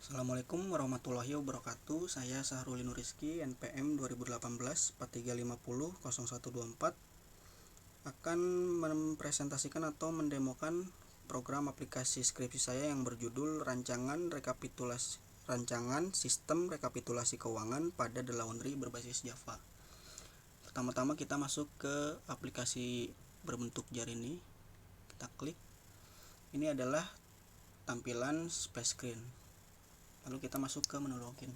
Assalamualaikum warahmatullahi wabarakatuh. Saya Sahrul Rizky, NPM 2018 43500124, akan mempresentasikan atau mendemokan program aplikasi skripsi saya yang berjudul Rancangan Sistem Rekapitulasi Keuangan pada The Laundry berbasis Java. Pertama-tama kita masuk ke aplikasi berbentuk jari ini. Kita klik. Ini adalah tampilan splash screen. Lalu kita masuk ke menu login.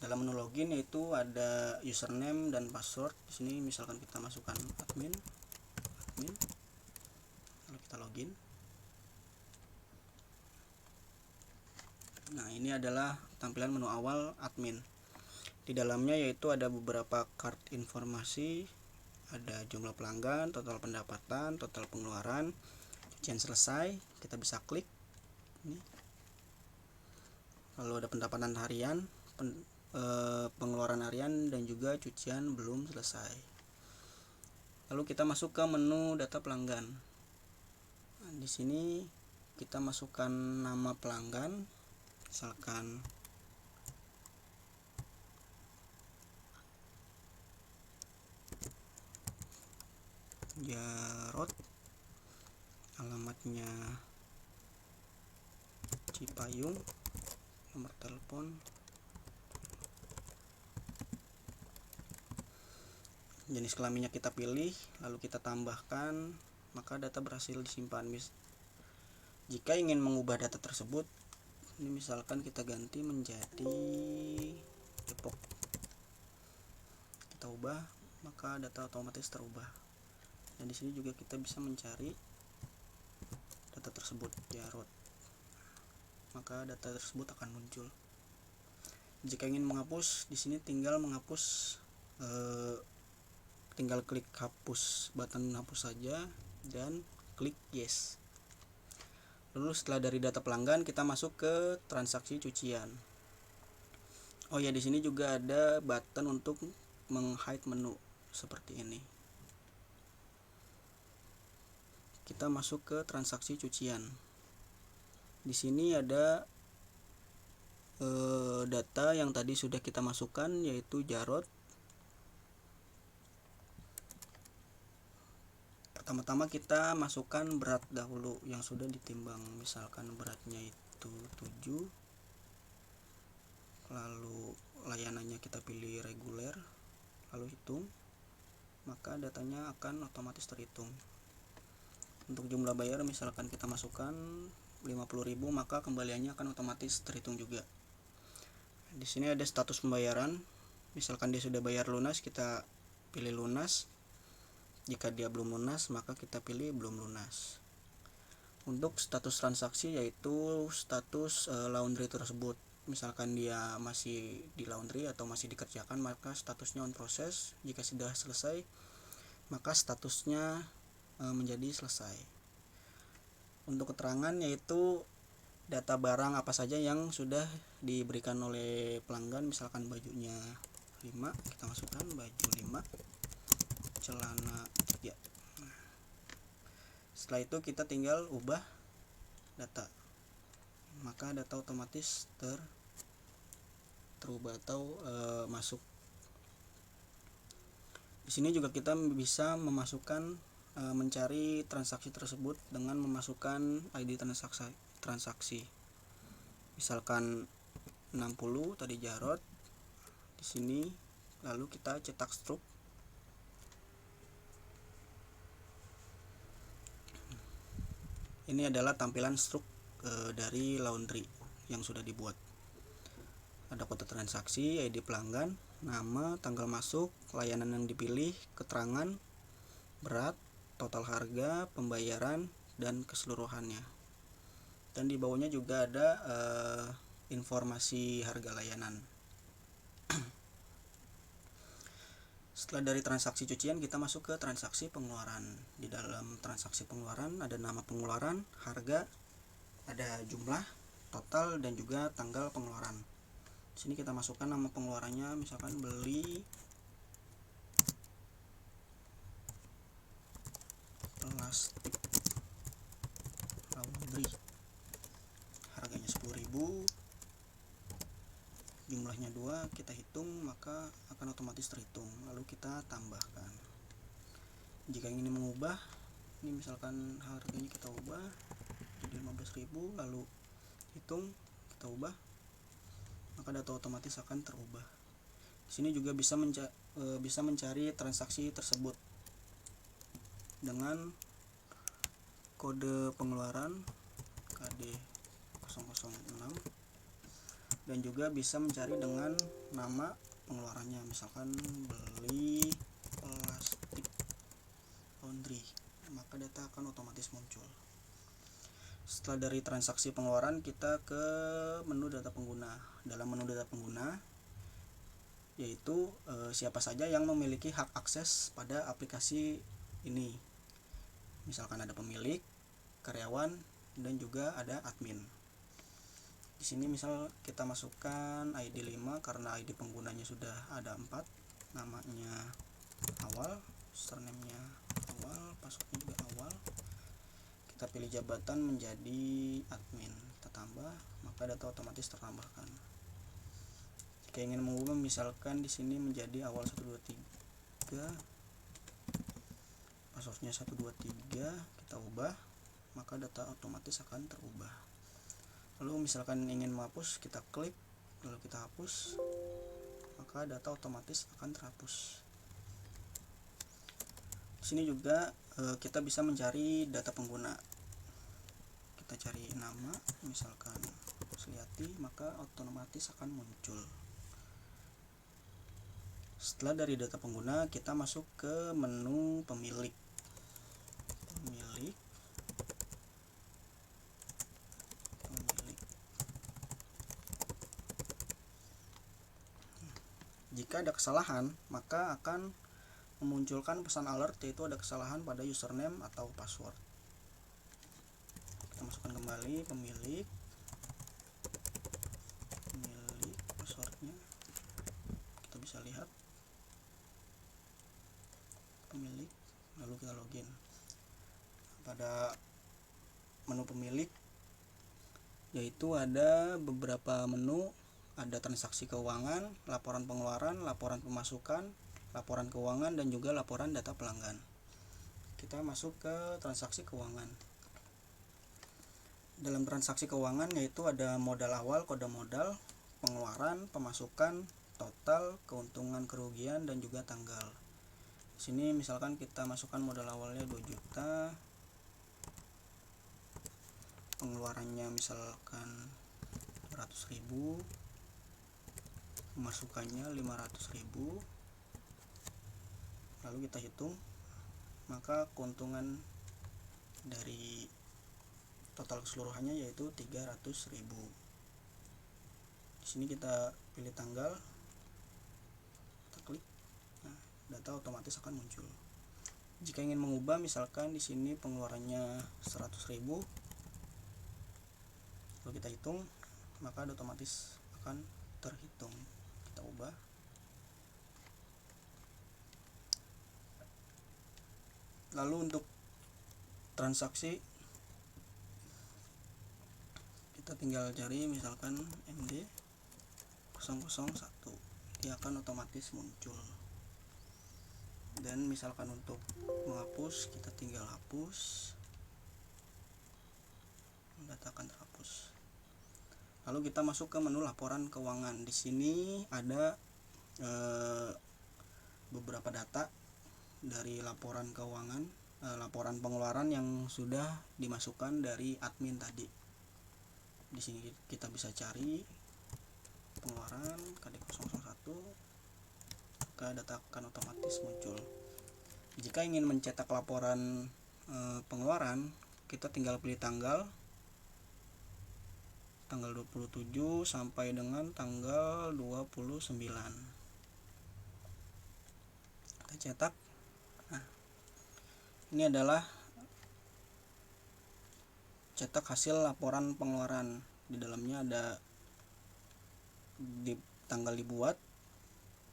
Dalam menu login yaitu ada username dan password. Di sini misalkan kita masukkan admin. Lalu kita login. Nah, ini adalah tampilan menu awal admin. Di dalamnya yaitu ada beberapa card informasi, ada jumlah pelanggan, total pendapatan, total pengeluaran, cucian selesai. Kita bisa klik ini. Lalu ada pendapatan harian, pengeluaran harian, dan juga cucian belum selesai. Lalu kita masuk ke menu data pelanggan. Nah, di sini kita masukkan nama pelanggan, misalkan Jarot, alamatnya Cipayung, nomor telepon, jenis kelaminnya kita pilih, lalu kita tambahkan, maka data berhasil disimpan. Jika ingin mengubah data tersebut, ini misalkan kita ganti menjadi Depok, kita ubah, maka data otomatis terubah. Dan di sini juga kita bisa mencari data tersebut, Jarot, maka data tersebut akan muncul. Jika ingin menghapus, di sini tinggal menghapus, tinggal klik hapus, button hapus saja, dan klik yes. Lalu setelah dari data pelanggan, kita masuk ke transaksi cucian. Oh ya, di sini juga ada button untuk meng-hide menu seperti ini. Kita masuk ke transaksi cucian. Di sini ada data yang tadi sudah kita masukkan, yaitu Jarot. Pertama-tama kita masukkan berat dahulu yang sudah ditimbang. Misalkan beratnya itu 7. Lalu layanannya kita pilih reguler, lalu hitung, maka datanya akan otomatis terhitung. Untuk jumlah bayar misalkan kita masukkan 50.000, maka kembaliannya akan otomatis terhitung juga. Di sini ada status pembayaran. Misalkan dia sudah bayar lunas, kita pilih lunas. Jika dia belum lunas, maka kita pilih belum lunas. Untuk status transaksi yaitu status laundry tersebut. Misalkan dia masih di laundry atau masih dikerjakan, maka statusnya on process. Jika sudah selesai, maka statusnya menjadi selesai. Untuk keterangan yaitu data barang apa saja yang sudah diberikan oleh pelanggan. Misalkan bajunya 5, kita masukkan baju 5, celana 3. Setelah itu kita tinggal ubah data, maka data otomatis terubah atau masuk. Di sini juga kita bisa memasukkan, mencari transaksi tersebut dengan memasukkan ID transaksi. Misalkan 60 tadi Jarot di sini, lalu kita cetak struk. Ini adalah tampilan struk dari laundry yang sudah dibuat. Ada kode transaksi, ID pelanggan, nama, tanggal masuk, layanan yang dipilih, keterangan, berat, total harga, pembayaran, dan keseluruhannya. Dan di bawahnya juga ada informasi harga layanan. Setelah dari transaksi cucian, kita masuk ke transaksi pengeluaran. Di dalam transaksi pengeluaran ada nama pengeluaran, harga, ada jumlah, total, dan juga tanggal pengeluaran. Di sini kita masukkan nama pengeluarannya, misalkan beli plastik laundry, harganya 10.000. jumlahnya 2, kita hitung maka akan otomatis terhitung. Lalu kita tambahkan. Jika ingin mengubah, ini misalkan harganya kita ubah jadi 15.000, lalu hitung, kita ubah, maka data otomatis akan terubah. Di sini juga bisa mencari transaksi tersebut dengan kode pengeluaran KD 006, dan juga bisa mencari dengan nama pengeluarannya, misalkan beli plastik laundry, maka data akan otomatis muncul. Setelah dari transaksi pengeluaran, kita ke menu data pengguna. Dalam menu data pengguna yaitu siapa saja yang memiliki hak akses pada aplikasi ini. Misalkan ada pemilik, karyawan, dan juga ada admin. Di sini misal kita masukkan ID 5 karena ID penggunanya sudah ada 4, namanya awal, username-nya awal, password-nya juga awal. Kita pilih jabatan menjadi admin, kita tambah, maka data otomatis tertambahkan. Jika ingin mengubah misalkan di sini menjadi awal 123, passwordnya 123, kita ubah, maka data otomatis akan terubah. Lalu misalkan ingin menghapus, kita klik, lalu kita hapus, maka data otomatis akan terhapus. Di sini juga kita bisa mencari data pengguna. Kita cari nama, misalkan Suliati, maka otomatis akan muncul. Setelah dari data pengguna, kita masuk ke menu pemilik. Jika ada kesalahan, maka akan memunculkan pesan alert, yaitu ada kesalahan pada username atau password. Kita masukkan kembali pemilik, passwordnya kita bisa lihat pemilik, lalu kita login. Pada menu pemilik yaitu ada beberapa menu, ada transaksi keuangan, laporan pengeluaran, laporan pemasukan, laporan keuangan, dan juga laporan data pelanggan. Kita masuk ke transaksi keuangan. Dalam transaksi keuangan yaitu ada modal awal, kode modal, pengeluaran, pemasukan, total, keuntungan, kerugian, dan juga tanggal. Di sini misalkan kita masukkan modal awalnya 2 juta, pengeluarannya misalkan 200.000, pemasukannya 500.000, lalu kita hitung, maka keuntungan dari total keseluruhannya yaitu 300.000. Di sini kita pilih tanggal, kita klik, nah, data otomatis akan muncul. Jika ingin mengubah, misalkan di sini pengeluarannya 100.000, lalu kita hitung, maka otomatis akan terhitung. Kita ubah, lalu untuk transaksi kita tinggal cari misalkan MD 001, dia akan otomatis muncul. Dan misalkan untuk menghapus, kita tinggal hapus, data akan terhapus. Lalu kita masuk ke menu laporan keuangan. Di sini ada beberapa data dari laporan keuangan, laporan pengeluaran yang sudah dimasukkan dari admin tadi. Di sini kita bisa cari pengeluaran KD 001, maka data akan otomatis muncul. Jika ingin mencetak laporan pengeluaran, kita tinggal pilih tanggal 27 sampai dengan tanggal 29. Kita cetak. Nah, ini adalah cetak hasil laporan pengeluaran. Di dalamnya ada di tanggal dibuat,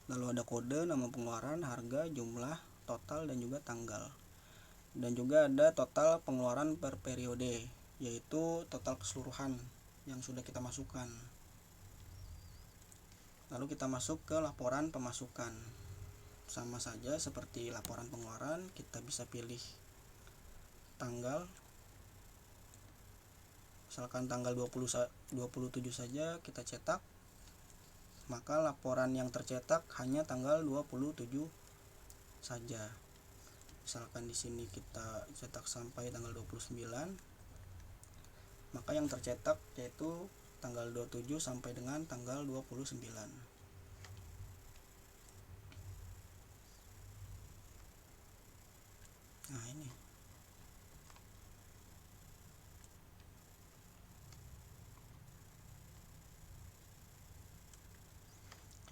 lalu ada kode, nama pengeluaran, harga, jumlah, total, dan juga tanggal. Dan juga ada total pengeluaran per periode, yaitu total keseluruhan yang sudah kita masukkan. Lalu kita masuk ke laporan pemasukan. Sama saja seperti laporan pengeluaran, kita bisa pilih tanggal, misalkan tanggal 27 saja kita cetak, maka laporan yang tercetak hanya tanggal 27 saja. Misalkan di sini kita cetak sampai tanggal 29, maka yang tercetak yaitu tanggal 27 sampai dengan tanggal 29. Nah, ini.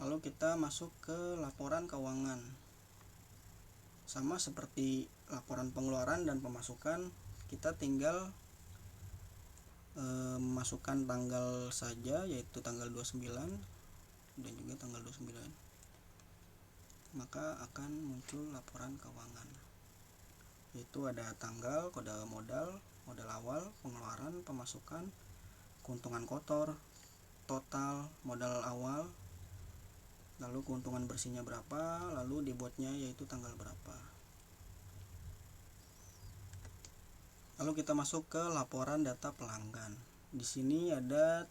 Lalu kita masuk ke laporan keuangan. Sama seperti laporan pengeluaran dan pemasukan, kita tinggal memasukkan tanggal saja, yaitu tanggal 29 dan juga tanggal 29. Maka akan muncul laporan keuangan, yaitu ada tanggal, kode modal, modal awal, pengeluaran, pemasukan, keuntungan kotor, total, modal awal, lalu keuntungan bersihnya berapa, lalu dibuatnya yaitu tanggal berapa. Lalu kita masuk ke laporan data pelanggan. Di sini ada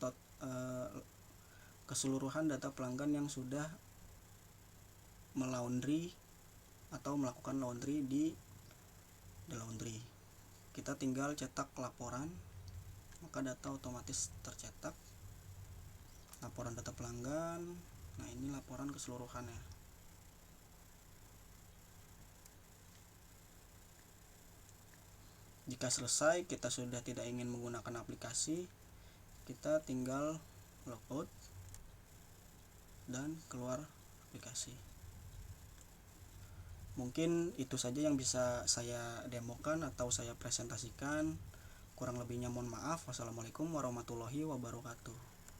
keseluruhan data pelanggan yang sudah melaundry atau melakukan laundry di The Laundry. Kita tinggal cetak laporan, maka data otomatis tercetak. Laporan data pelanggan. Nah, ini laporan keseluruhannya. Jika selesai, kita sudah tidak ingin menggunakan aplikasi, kita tinggal logout dan keluar aplikasi. Mungkin itu saja yang bisa saya demokan atau saya presentasikan. Kurang lebihnya mohon maaf. Wassalamualaikum warahmatullahi wabarakatuh.